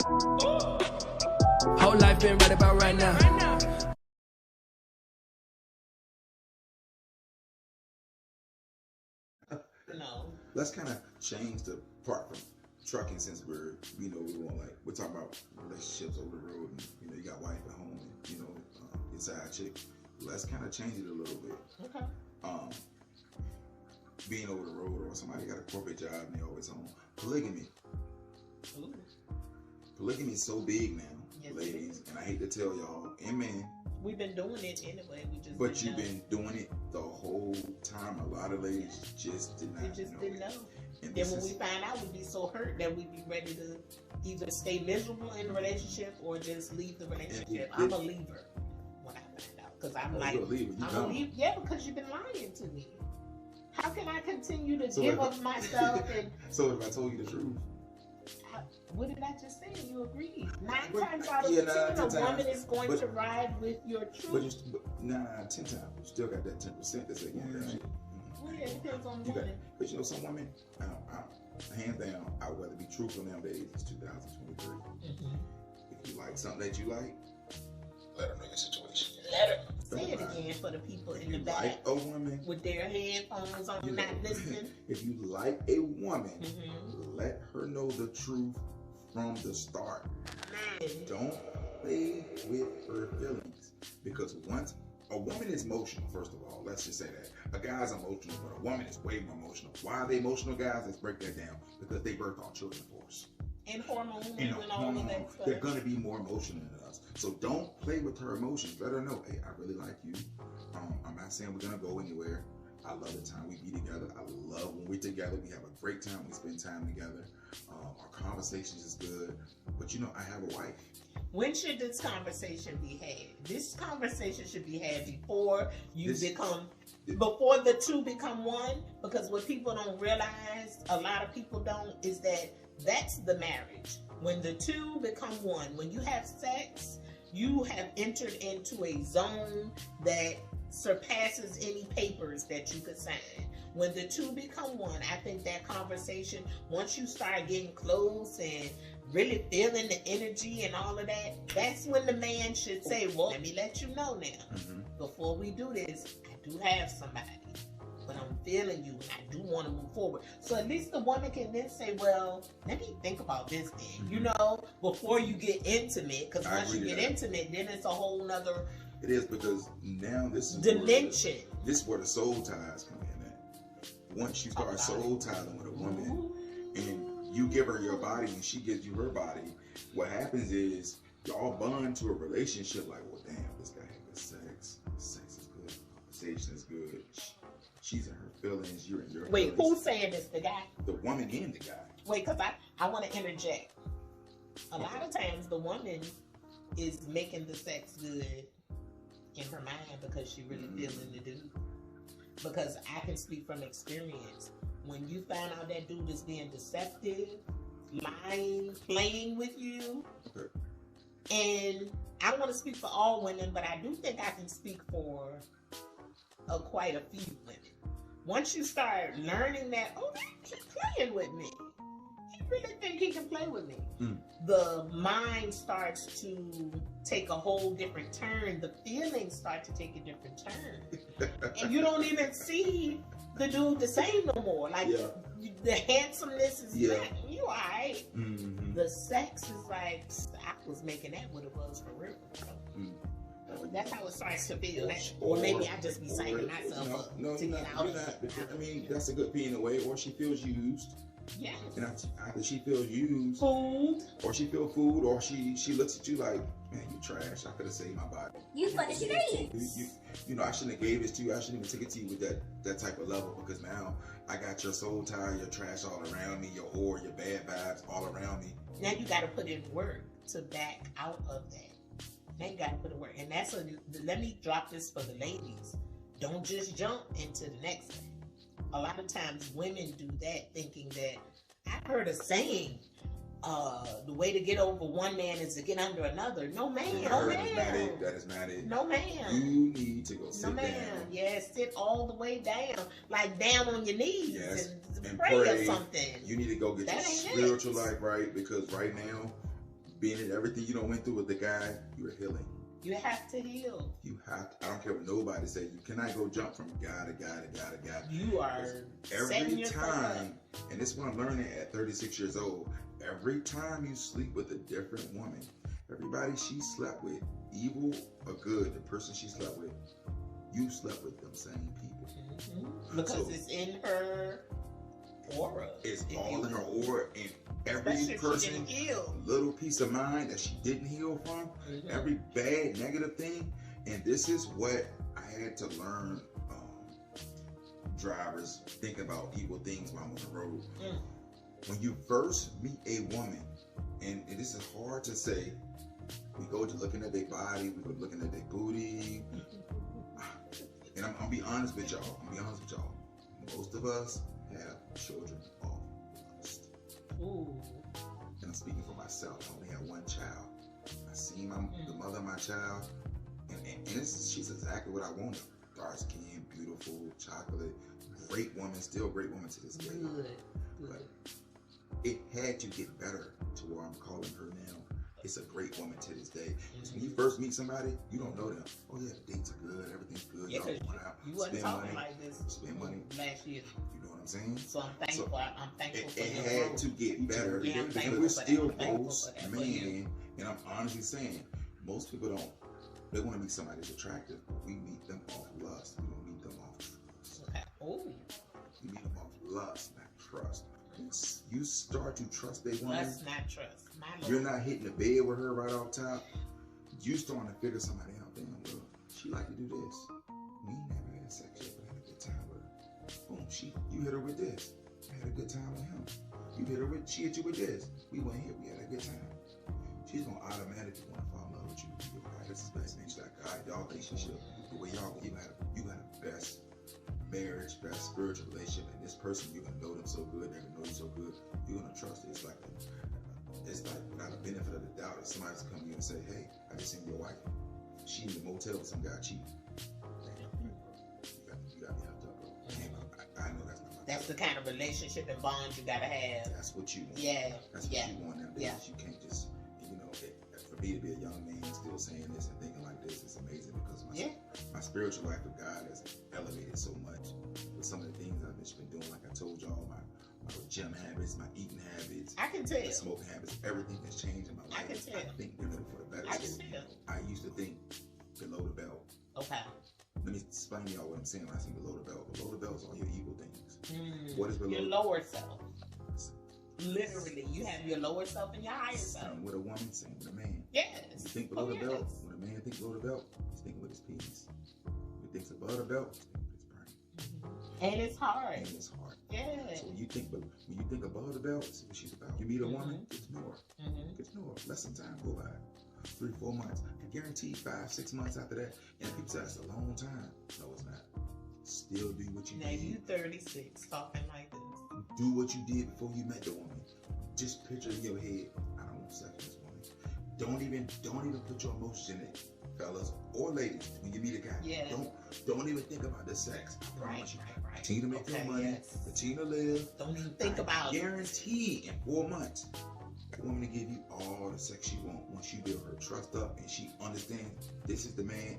Whole life been right about right now. No. Let's kind of change the part from trucking, since we're we're talking about relationships over the road, and you got wife at home, and your side chick. Let's kind of change it a little bit. Okay. Being over the road, or somebody got a corporate job and they always home. Polygamy. Ooh. Polygamy is so big now, yes, ladies, and I hate to tell y'all and men. We've been doing it anyway. But you've been doing it the whole time. A lot of ladies just did not know. Didn't know. And then when we find out, we'd be so hurt that we'd be ready to either stay miserable in the relationship or just leave the relationship. I'm a leaver when I find out, because I'm I'm a leaver. Yeah, because you've been lying to me. How can I continue to give up myself? And so if I told you the truth. What did I just say? You agreed. 9 times out of 10, a woman is going to ride with your truth. But 9 out of 10 times, you still got that 10% that say, Well, yeah, it depends on the woman. But some women, hands down, I'd rather be truthful nowadays. It's 2023. If you like something that you like, let her know your situation. Let her. Say it again for the people in the back. Like a woman with their headphones on, not listening. If you like a woman, let her know the truth from the start. Don't play with her feelings, because once a woman is emotional, first of all, let's just say that a guy's emotional, but a woman is way more emotional. Why are they emotional, guys? Let's break that down. Because they birth all children for us. And hormones and all of that stuff. They're gonna be more emotional than us. So don't play with her emotions. Let her know, hey, I really like you. I'm not saying we're gonna go anywhere. I love the time we be together. I love when we're together. We have a great time. We spend time together. Our conversations is good. But I have a wife. When should this conversation be had? This conversation should be had before before the two become one. Because what people don't realize, a lot of people don't, is that that's the marriage. When the two become one, when you have sex, you have entered into a zone that surpasses any papers that you could sign. When the two become one, I think that conversation, once you start getting close and really feeling the energy and all of that, that's when the man should say, well, let me let you know now, before we do this, I do have somebody, but I'm feeling you and I do want to move forward. So at least the woman can then say, well, let me think about this then, before you get intimate, because once you get intimate, then it's a whole nother... It is, because now this is dimension. This is where the soul ties come in at. Once you start soul tying with a woman, and you give her your body and she gives you her body, what happens is y'all bond to a relationship like, well, damn, this guy had good sex. Sex is good. Conversation is good. She's in her feelings. You're in your feelings. Who's saying this? The guy? The woman and the guy. Because I want to interject. A lot of times the woman is making the sex good in her mind because she really feeling the dude. Because I can speak from experience. When you find out that dude is being deceptive, lying, playing with you, and I don't want to speak for all women, but I do think I can speak for quite a few women. Once you start learning that, oh, he's playing with me. He really think he can play with me. The mind starts to take a whole different turn. The feelings start to take a different turn. And you don't even see the dude the same no more. Like, the handsomeness is not, you all right. The sex is like, I was making that what it was for real. That's how it starts to feel. Or maybe I just be saying myself up to get out. You're not, because, I mean, that's a good being away. Or she feels used. Yes. And after she feels used, food, or she feel food, or she looks at you like, man, you trash. I could have saved my body. You fucking shitty. I shouldn't have gave this to you. I shouldn't even take it to you with that type of level, because now I got your soul tie, your trash all around me, your whore, your bad vibes all around me. Now you got to put in work to back out of that. Now you got to put in work, and let me drop this for the ladies. Don't just jump into the next thing. A lot of times women do that thinking that, I've heard a saying, the way to get over one man is to get under another. No, man. No, man. That is not it. No, man. You need to go sit down. No, man. Yeah, sit all the way down. Like down on your knees and pray or something. You need to go get your spiritual life right, because right now, being in everything you don't went through with the guy, you're healing. You have to heal. You have to. I don't care what nobody say. You cannot go jump from guy to guy to guy to guy. You are every time, and this is what I'm learning at 36 years old. Every time you sleep with a different woman, everybody she slept with, evil or good, the person she slept with, you slept with them same people. Mm-hmm. Because so, it's in her aura. It's all in her aura, and every person, little piece of mind that she didn't heal from, every bad, negative thing. And this is what I had to learn, drivers, thinking about evil things while I'm on the road. When you first meet a woman, and this is hard to say, we go to looking at their body, we go looking at their booty, and I'm gonna be honest with y'all. Most of us have children off lust. Ooh. And I'm speaking for myself. I only have one child. I seen the mother of my child, and she's exactly what I wanted. Dark skin, beautiful, chocolate, great woman, still great woman to this day. Good. But it had to get better to where I'm calling her now. It's a great woman to this day. When you first meet somebody, you don't know them. Oh yeah, the dates are good, everything's good. Yeah, you wasn't talking money, like this. Spend money last year. You know what I'm saying? So I'm thankful. I'm thankful for it your had growth. to get better. And we're still both men. And I'm honestly saying, most people don't. They want to meet somebody that's attractive. We meet them off lust. We don't meet them off trust. Okay. Oh. We meet them off lust, not trust. You start to trust a woman. Lust, not trust. You're not hitting the bed with her right off top. You starting to figure somebody out. Damn, well, she like to do this. We ain't never had sex yet, but had a good time with her. Boom, you hit her with this. I had a good time with him. She hit you with this. We went here, we had a good time. She's gonna automatically want to fall in love with you. You're like, this is best thing. She's like, all right, y'all think she should. The way y'all, you got a best marriage, best spiritual relationship, and this person, you're gonna know them so good, they're gonna know you so good, you're gonna trust it. It's like without the benefit of the doubt, if somebody's come to you and say, hey, I just seen your wife. She in the motel with some guy cheating. You got me hooked up, bro. I know that's not my That's the kind of relationship and bond you gotta have. That's what you want. Yeah. That's what you want them days. You can't just, for me to be a young man still saying this and thinking like this is amazing because my spiritual life with God has elevated so much with some of the things I've just been doing. Like I told y'all, my gym habits, my eating habits, I can tell. My smoking habits, everything has changed in my life. I can tell. I think for the better. I can tell. I used to think below the belt. Okay. Let me explain to y'all what I'm saying when I say below the belt. Below the belt is all your evil things. What is below? Your lower self. Literally, you have your lower self and your higher self. Same with a woman, same with a man. Yes. You think below the belt. When a man thinks below the belt, he's thinking with his penis. When he thinks above the belt, he's thinking with his brain. And it's hard. Yeah. So when you think above the belt, see what she's about. You meet a woman, get to know her. Get to know her. Let some time go by. 3-4 months. I guarantee 5-6 months after that. And people say that's a long time. No, it's not. Still do what you did. Now you 36 talking like this. Do what you did before you met the woman. Just picture in your head, I don't want sex with this woman. Don't even put your emotions in it, fellas or ladies. When you meet a guy, don't even think about the sex. I promise you. Continue to make your money. Continue to live. Don't even think about it. Guarantee in 4 months, that woman to give you all the sex she wants. Once you build her trust up and she understands this is the man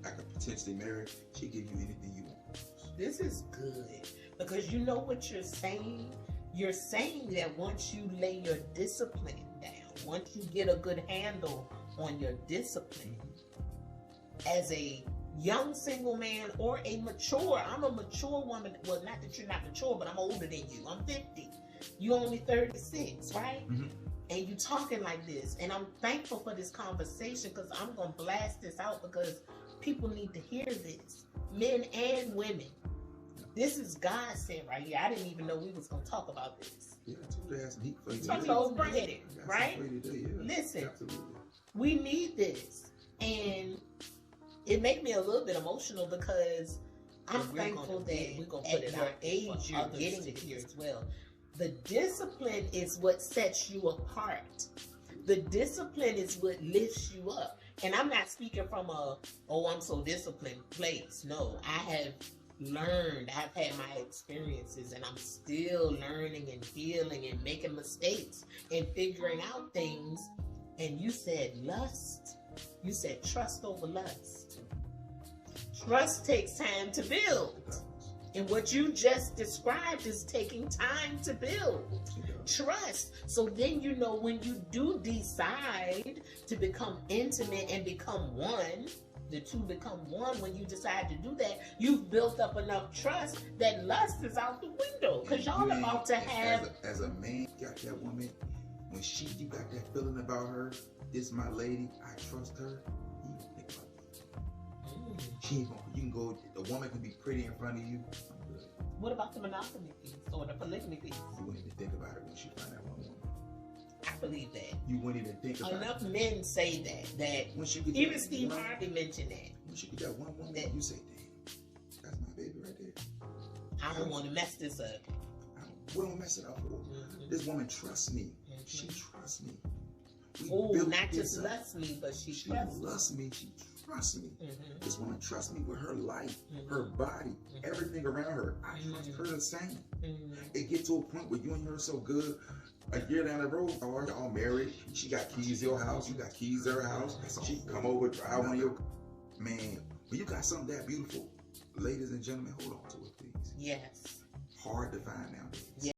I could potentially marry, she'll give you anything you want. This is good because you know what you're saying. You're saying that once you lay your discipline down, once you get a good handle on your discipline, as a young single man or a mature, I'm a mature woman. Well, not that you're not mature, but I'm older than you. I'm 50. You only 36, right? And you talking like this. And I'm thankful for this conversation because I'm going to blast this out because people need to hear this. Men and women. This is God sent right here. I didn't even know we was going to talk about this. Yeah, I told you I had some heat for you. So bring it, right? Listen, we need this. And it made me a little bit emotional because I'm thankful that we're going to put it our age you're getting it here as well. The discipline is what sets you apart. The discipline is what lifts you up. And I'm not speaking from I'm so disciplined place. No, I have learned. I've had my experiences and I'm still learning and healing and making mistakes and figuring out things And you said lust. You said trust over lust. Trust takes time to build. And what you just described is taking time to build trust. So then you know when you do decide to become intimate and become one, the two become one. When you decide to do that, you've built up enough trust that lust is out the window. Because y'all about to have... As a man, got that woman, when you got that feeling about her, this my lady, I trust her, you don't think about it. She ain't gonna, you can go, the woman can be pretty in front of you. What about the monogamy piece or the polygamy piece? You wouldn't even think about it when she find out one woman. I believe that. You wouldn't even think about Enough men say that when she get even that, Steve Harvey mentioned that. When she get that one woman, you say, damn, that's my baby right there. I don't want to mess this up. We don't mess it up for. This woman trusts me. She trusts me. Oh, not just loves me, but she trusts me. Loves me. She trusts me. This woman trusts me with her life, her body, everything around her. I trust her the same. It gets to a point where you and her are so good. A year down the road, y'all married. She got keys to your house. You got keys to her house. She come over, drive on your... Man, when you got something that beautiful, ladies and gentlemen, hold on to it, please. Yes. Hard to find nowadays.